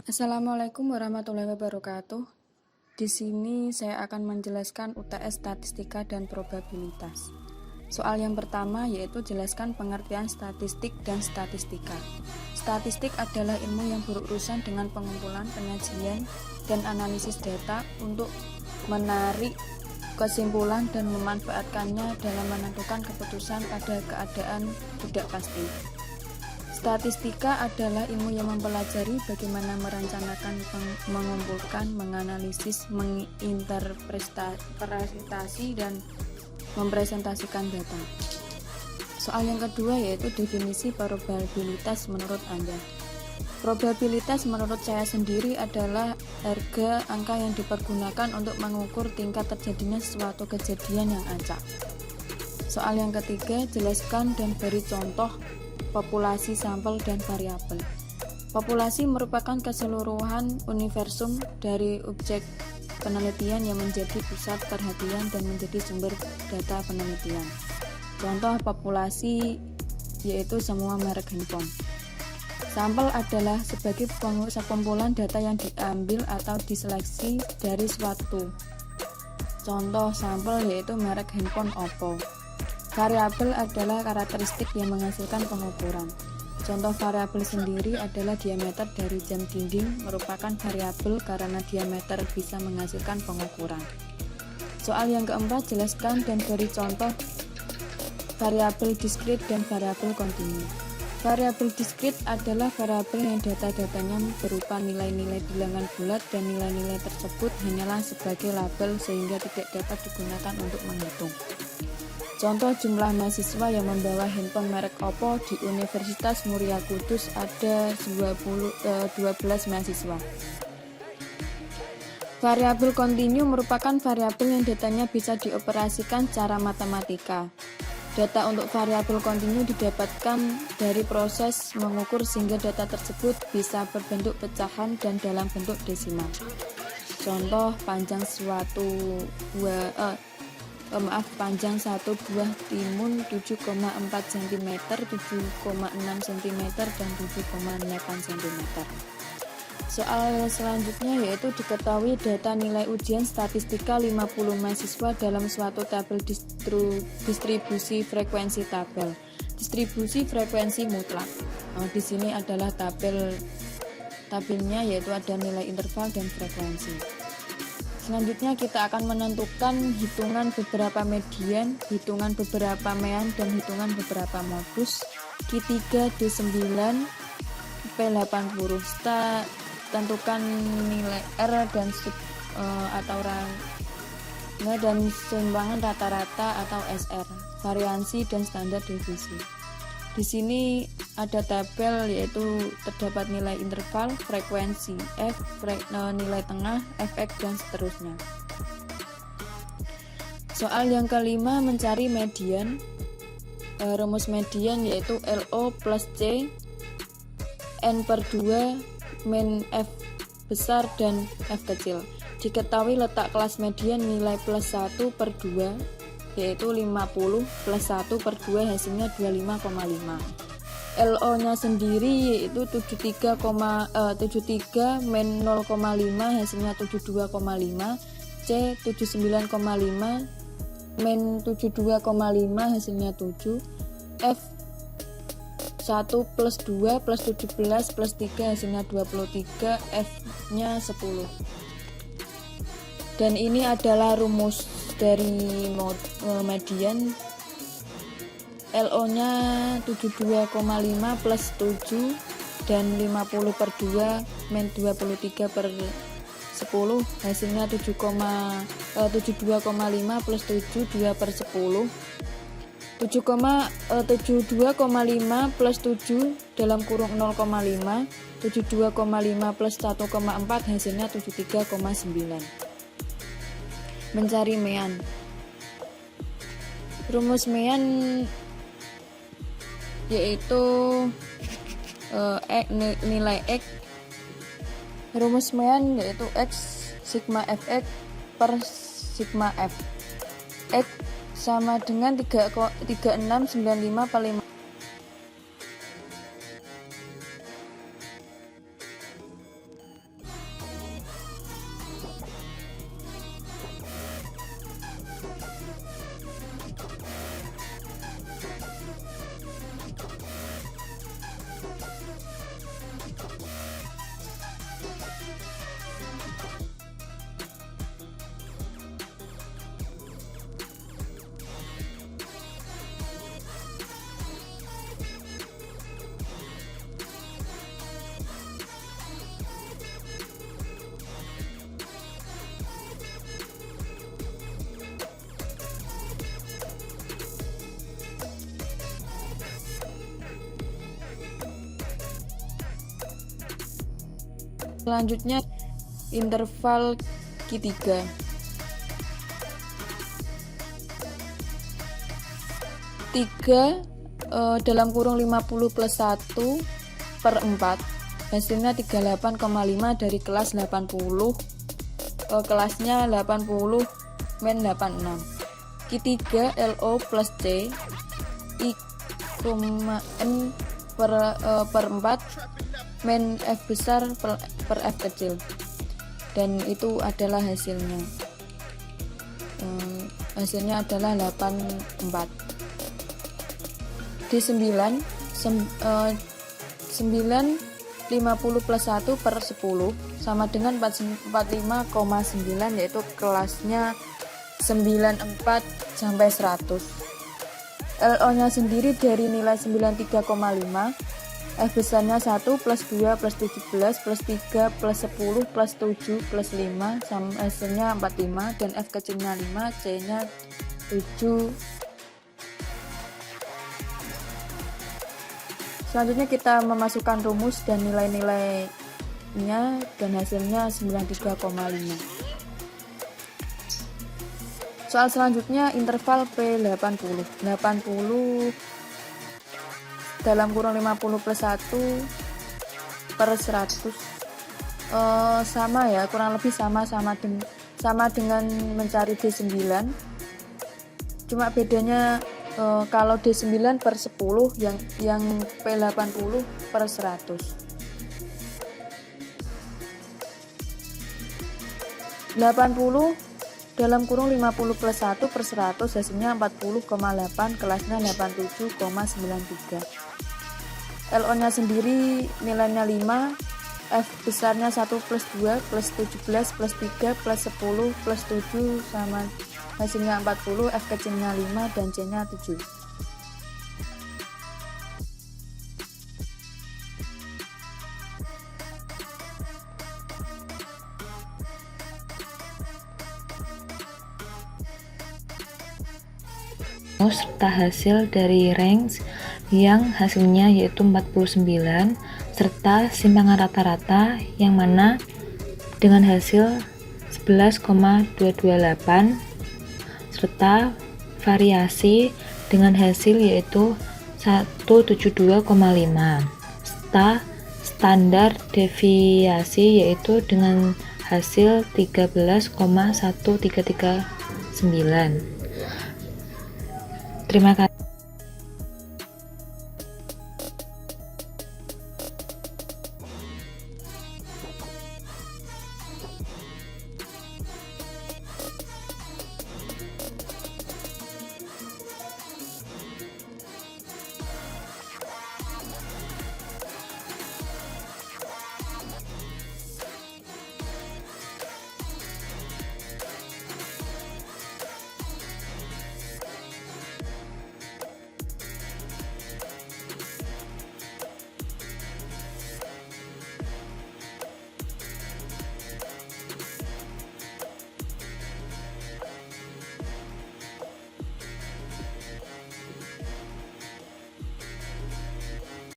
Assalamualaikum warahmatullahi wabarakatuh. Di sini saya akan menjelaskan UTS statistika dan probabilitas. Soal yang pertama yaitu jelaskan pengertian statistik dan statistika. Statistik adalah ilmu yang berurusan dengan pengumpulan, penyajian, dan analisis data untuk menarik kesimpulan dan memanfaatkannya dalam menentukan keputusan pada keadaan tidak pasti. Statistika adalah ilmu yang mempelajari bagaimana merencanakan, mengumpulkan, menganalisis, menginterpretasi, dan mempresentasikan data. Soal yang kedua yaitu definisi probabilitas menurut Anda. Probabilitas menurut saya sendiri adalah harga angka yang dipergunakan untuk mengukur tingkat terjadinya suatu kejadian yang acak. Soal yang ketiga, jelaskan dan beri contoh populasi, sampel, dan variabel. Populasi merupakan keseluruhan universum dari objek penelitian yang menjadi pusat perhatian dan menjadi sumber data penelitian. Contoh populasi yaitu semua merek handphone. Sampel adalah sebagai sekumpulan data yang diambil atau diseleksi dari suatu. Contoh sampel yaitu merek handphone Oppo. Variabel adalah karakteristik yang menghasilkan pengukuran. Contoh variabel sendiri adalah diameter dari jam dinding, merupakan variabel karena diameter bisa menghasilkan pengukuran. Soal yang keempat, jelaskan dan beri contoh variabel diskrit dan variabel kontinu. Variabel diskrit adalah variabel yang data-datanya berupa nilai-nilai bilangan bulat dan nilai-nilai tersebut hanyalah sebagai label sehingga tidak dapat digunakan untuk menghitung. Contoh jumlah mahasiswa yang membawa handphone merek Oppo di Universitas Muria Kudus ada 12 mahasiswa. Variabel kontinu merupakan variabel yang datanya bisa dioperasikan secara matematika. Data untuk variabel kontinu didapatkan dari proses mengukur sehingga data tersebut bisa berbentuk pecahan dan dalam bentuk desimal. Contoh panjang panjang satu buah timun 7,4 cm, 7,6 cm, dan 7,8 cm. Soal selanjutnya yaitu diketahui data nilai ujian statistika 50 mahasiswa dalam suatu tabel distribusi frekuensi tabel. Distribusi frekuensi mutlak. Di sini adalah tabelnya yaitu ada nilai interval dan frekuensi. Selanjutnya kita akan menentukan hitungan beberapa median, hitungan beberapa mean, dan hitungan beberapa modus Q3, D9, P80. Kita tentukan nilai R dan dan sumbangan rata-rata atau SR, variansi dan standar deviasi. Di sini ada tabel yaitu terdapat nilai interval, frekuensi, F, nilai tengah, Fx, dan seterusnya. Soal yang kelima mencari median. Rumus median yaitu LO plus C N per 2 min F besar dan F kecil. Diketahui letak kelas median nilai plus 1 per 2 yaitu 50 plus 1 per 2 hasilnya 25,5. LO nya sendiri yaitu 73 min 0,5 hasilnya 72,5, C 79,5 min 72,5 hasilnya 7, F 1 plus 2 plus 17 plus 3 hasilnya 23, F nya 10. Dan ini adalah rumus dari median. LO nya 72,5 plus 7 dan 50 per 2 min 23 per 10 hasilnya 72,5 plus 7 2 per 10, 72,5 plus 7 dalam kurung 0,5, 72,5 plus 1,4 hasilnya 73,9. Mencari mean. Rumus mean yaitu nilai X. Rumus mean yaitu X sigma Fx per sigma F. X sama dengan 3695 per 5. Selanjutnya interval Q3. Dalam kurung 50 plus 1/4, hasilnya 38,5 dari kelas 80, kelasnya 80 min 86. Q3 LO plus C I, N per 4 min F besar per F kecil, dan itu adalah hasilnya. Hasilnya adalah 84. D9 50 plus 1/10 sama dengan 45,9, yaitu kelasnya 94 sampai 100. LO nya sendiri dari nilai 93,5, F besarnya 1 plus 2 plus 17 plus 3 plus 10 plus 7 plus 5 sama hasilnya 45, dan F kecilnya 5, C nya 7. Selanjutnya kita memasukkan rumus dan nilai-nilainya, dan hasilnya 93,5. Soal selanjutnya interval P80. 80 dalam kurung 50 plus 1/100. Sama ya, kurang lebih sama dengan mencari D9. Cuma bedanya kalau D9 per 10, yang P80 per 100. 80 dalam kurung 50 plus 1/100, hasilnya 40,8, kelasnya 87,93. LO nya sendiri nilainya 5, F besarnya 1 plus 2 plus 17 plus 3 plus 10 plus 7 sama hasilnya 40, F kecilnya 5, dan C nya 7. Serta hasil dari range yang hasilnya yaitu 49, serta simpangan rata-rata yang mana dengan hasil 11,228, serta variasi dengan hasil yaitu 172,5, serta standar deviasi yaitu dengan hasil 13,1339. Terima kasih.